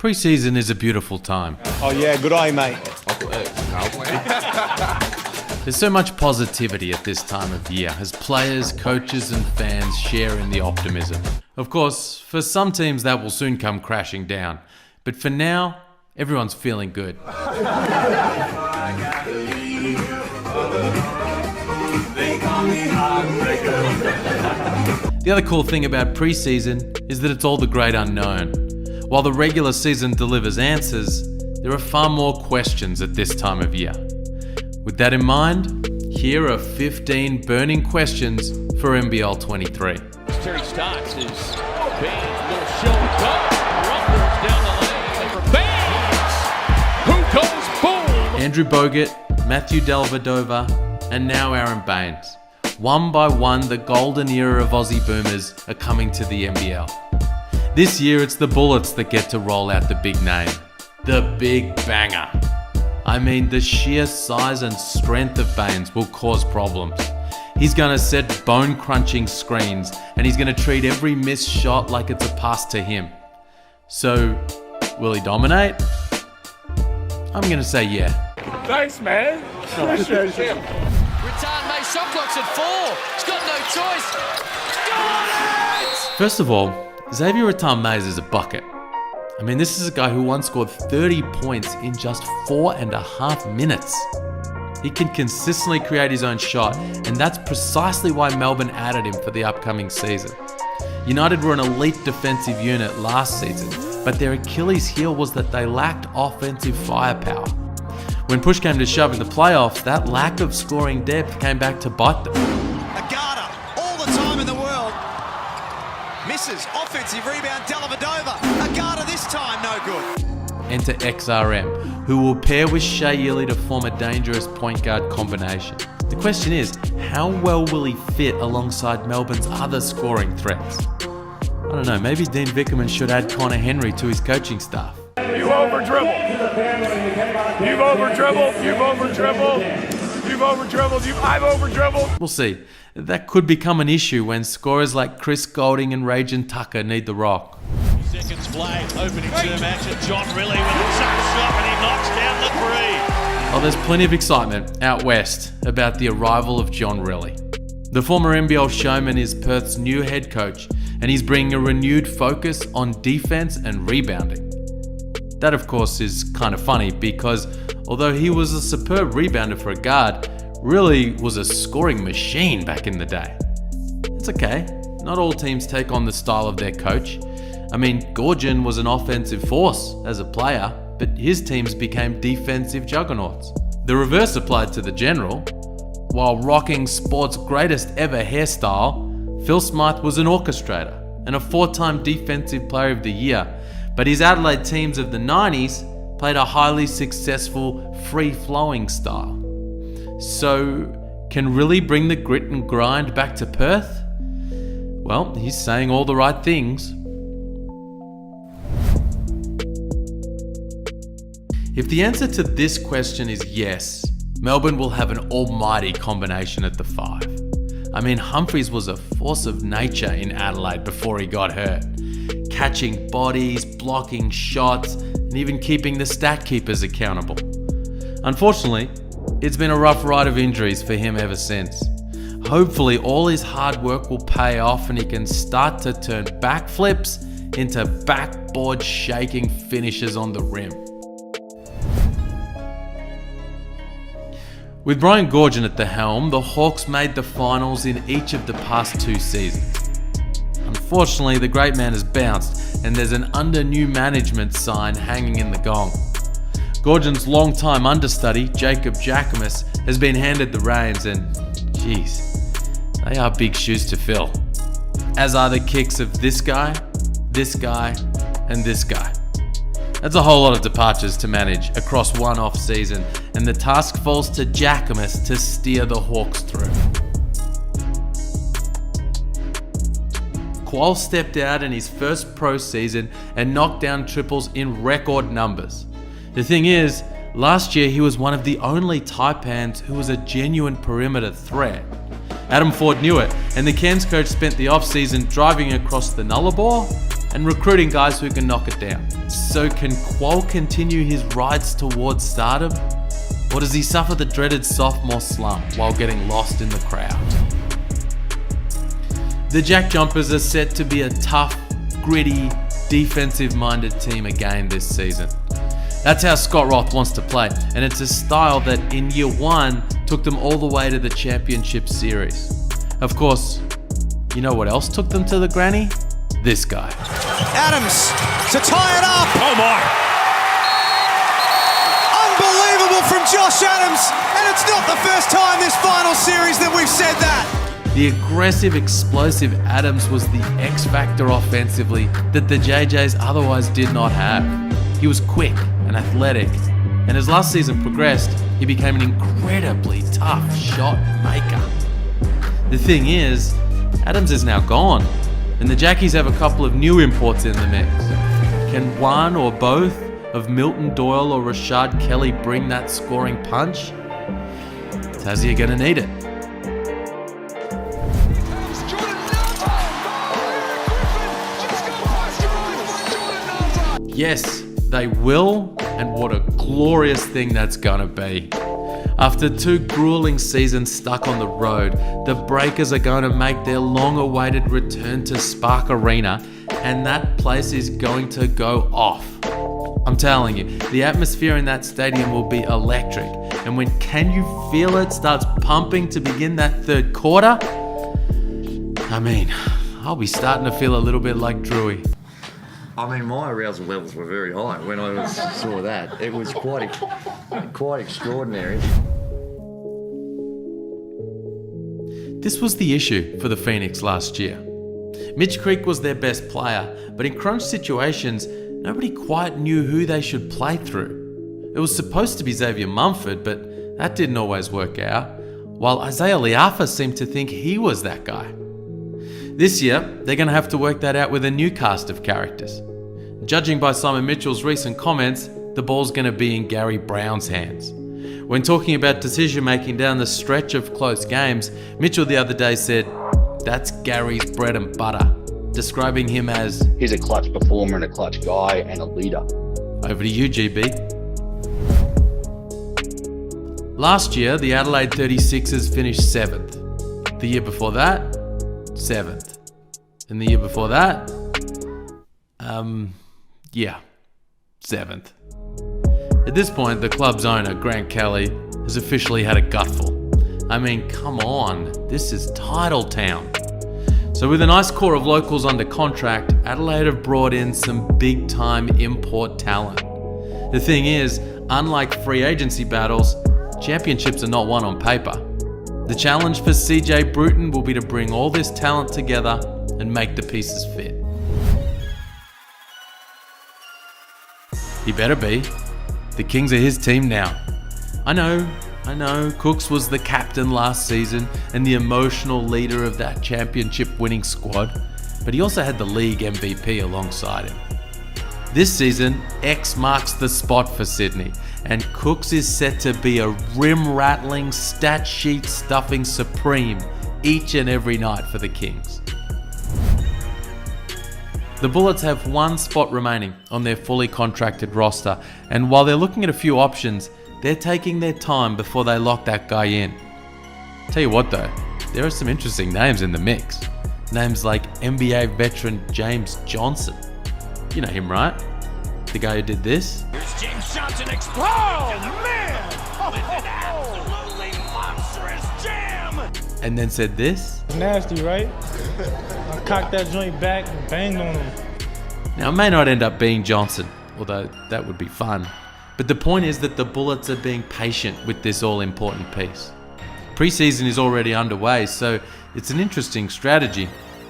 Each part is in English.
Pre-season is a beautiful time. Oh yeah, good eye, mate. There's so much positivity at this time of year as players, coaches and fans share in the optimism. Of course, for some teams that will soon come crashing down. But for now, everyone's feeling good. The other cool thing about pre-season is that it's all the great unknown. While the regular season delivers answers, there are far more questions at this time of year. With that in mind, here are 15 burning questions for NBL 23. Terry Stotts is big, little show and go, rumbles down the lane for Baines, who goes boom! Andrew Bogut, Matthew Dellavedova, and now Aaron Baines. One by one, the golden era of Aussie Boomers are coming to the NBL. This year, it's the Bullets that get to roll out the big name. The big banger. I mean, the sheer size and strength of Baines will cause problems. He's going to set bone-crunching screens, and he's going to treat every missed shot like it's a pass to him. So, will he dominate? I'm going to say yeah. Thanks, man. Appreciate you. Return May, shot clock's at 4. He's got no choice. Got it! First of all, Xavier Retan-Mays is a bucket. I mean, this is a guy who once scored 30 points in just 4.5 minutes. He can consistently create his own shot, and that's precisely why Melbourne added him for the upcoming season. United were an elite defensive unit last season, but their Achilles heel was that they lacked offensive firepower. When push came to shove in the playoffs, that lack of scoring depth came back to bite them. Agata, all the time in the world. Misses, offensive rebound, Dellavedova. Agata this time, no good. Enter XRM, who will pair with Shea Yili to form a dangerous point guard combination. The question is, how well will he fit alongside Melbourne's other scoring threats? I don't know, maybe Dean Vickerman should add Connor Henry to his coaching staff. You over dribble. You've over dribbled. You've over dribbled. You've over dribbled. I've over dribbled. We'll see. That could become an issue when scorers like Chris Golding and Rajan Tucker need the rock. Seconds play, opening term action. John Riley with a chuck shot and he knocks down the three. Oh, there's plenty of excitement out west about the arrival of John Riley. The former NBL showman is Perth's new head coach, and he's bringing a renewed focus on defense and rebounding. That, of course, is kind of funny because although he was a superb rebounder for a guard, Riley was a scoring machine back in the day. It's okay. Not all teams take on the style of their coach. I mean, Gorgon was an offensive force as a player, but his teams became defensive juggernauts. The reverse applied to the General. While rocking sport's greatest ever hairstyle, Phil Smythe was an orchestrator and a 4-time Defensive Player of the Year, but his Adelaide teams of the 90s played a highly successful, free-flowing style. So, can Riley bring the grit and grind back to Perth? Well, he's saying all the right things. If the answer to this question is yes, Melbourne will have an almighty combination at the 5. I mean, Humphries was a force of nature in Adelaide before he got hurt. Catching bodies, blocking shots, and even keeping the stat keepers accountable. Unfortunately, it's been a rough ride of injuries for him ever since. Hopefully all his hard work will pay off and he can start to turn backflips into backboard shaking finishes on the rim. With Brian Goorjian at the helm, the Hawks made the finals in each of the past 2 seasons. Unfortunately, the great man has bounced and there's an under new management sign hanging in the gong. Goorjian's longtime understudy, Jacob Jackamus, has been handed the reins and, geez, they are big shoes to fill. As are the kicks of this guy, and this guy. That's a whole lot of departures to manage across one off season, and the task falls to Jackamus to steer the Hawks through. Qual stepped out in his first pro season and knocked down triples in record numbers. The thing is, last year he was one of the only Taipans who was a genuine perimeter threat. Adam Ford knew it, and the Cairns coach spent the off-season driving across the Nullarbor and recruiting guys who can knock it down. So can Qual continue his rides towards stardom? Or does he suffer the dreaded sophomore slump while getting lost in the crowd? The Jack Jumpers are set to be a tough, gritty, defensive-minded team again this season. That's how Scott Roth wants to play, and it's a style that in year one took them all the way to the championship series. Of course, you know what else took them to the granny? This guy. Adams to tie it up. Oh my! Unbelievable from Josh Adams, and it's not the first time this final series that we've said that. The aggressive, explosive Adams was the X factor offensively that the JJs otherwise did not have. He was quick and athletic, and as last season progressed, he became an incredibly tough shot maker. The thing is, Adams is now gone, and the Jackies have a couple of new imports in the mix. Can one or both of Milton Doyle or Rashad Kelly bring that scoring punch? Tassie are going to need it. Yes, they will, and what a glorious thing that's gonna be. After 2 grueling seasons stuck on the road, the Breakers are going to make their long-awaited return to Spark Arena, and that place is going to go off. I'm telling you, the atmosphere in that stadium will be electric, and when Can You Feel It starts pumping to begin that third quarter, I mean, I'll be starting to feel a little bit like Drewy. I mean, my arousal levels were very high when I saw that. It was quite extraordinary. This was the issue for the Phoenix last year. Mitch Creek was their best player, but in crunch situations, nobody quite knew who they should play through. It was supposed to be Xavier Mumford, but that didn't always work out, while Isaiah Liafa seemed to think he was that guy. This year, they're going to have to work that out with a new cast of characters. Judging by Simon Mitchell's recent comments, the ball's going to be in Gary Brown's hands. When talking about decision making down the stretch of close games, Mitchell the other day said, "That's Gary's bread and butter," describing him as, "He's a clutch performer and a clutch guy and a leader." Over to you, GB. Last year, the Adelaide 36ers finished 7th. The year before that, 7th. And the year before that, 7th. At this point, the club's owner, Grant Kelly, has officially had a gutful. I mean, come on, this is title town. So with a nice core of locals under contract, Adelaide have brought in some big-time import talent. The thing is, unlike free agency battles, championships are not won on paper. The challenge for CJ Bruton will be to bring all this talent together and make the pieces fit. He better be. The Kings are his team now. I know, Cooks was the captain last season and the emotional leader of that championship-winning squad, but he also had the league MVP alongside him. This season, X marks the spot for Sydney, and Cooks is set to be a rim-rattling, stat sheet-stuffing supreme each and every night for the Kings. The Bullets have one spot remaining on their fully contracted roster, and while they're looking at a few options, they're taking their time before they lock that guy in. Tell you what though, there are some interesting names in the mix. Names like NBA veteran James Johnson. You know him, right? The guy who did this. Here's James Johnson explode! Oh, man! With an absolutely monstrous jam! And then said this. Nasty, right? I cocked that joint back and banged on him. Now, it may not end up being Johnson, although that would be fun. But the point is that the Bullets are being patient with this all-important piece. Preseason is already underway, so it's an interesting strategy.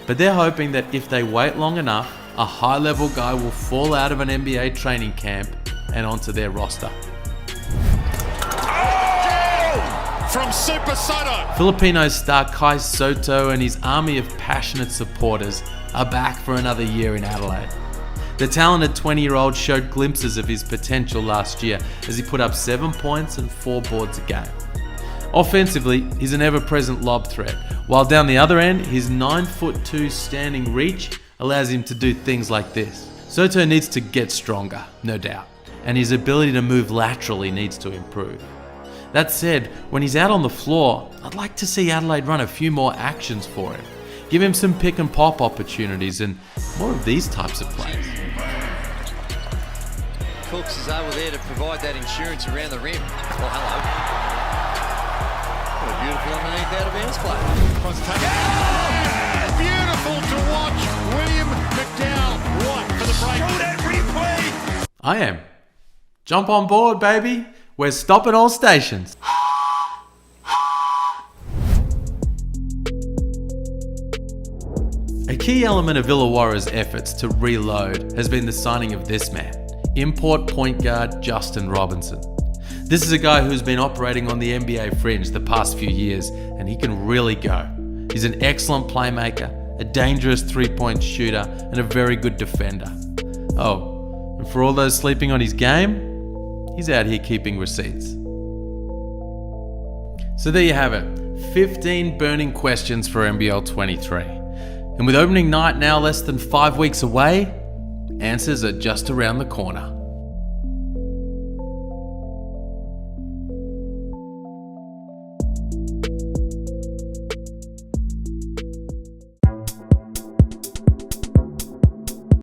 But they're hoping that if they wait long enough, a high-level guy will fall out of an NBA training camp and onto their roster. From Super Sotto! Filipino star Kai Sotto and his army of passionate supporters are back for another year in Adelaide. The talented 20-year-old showed glimpses of his potential last year as he put up 7 points and 4 boards a game. Offensively, he's an ever-present lob threat, while down the other end, his 9'2" standing reach allows him to do things like this. Sotto needs to get stronger, no doubt, and his ability to move laterally needs to improve. That said, when he's out on the floor, I'd like to see Adelaide run a few more actions for him. Give him some pick and pop opportunities and more of these types of plays. Cooks is over there to provide that insurance around the rim. Well, hello. What a beautiful underneath out of bounds play. Beautiful to watch. William McDowell right for the break. Show that replay. I am. Jump on board, baby. We're stopping all stations. A key element of Illawarra's efforts to reload has been the signing of this man, import point guard Justin Robinson. This is a guy who's been operating on the NBA fringe the past few years, and he can really go. He's an excellent playmaker, a dangerous three-point shooter, and a very good defender. Oh, and for all those sleeping on his game, he's out here keeping receipts. So there you have it, 15 burning questions for NBL 23. And with opening night now less than 5 weeks away, answers are just around the corner.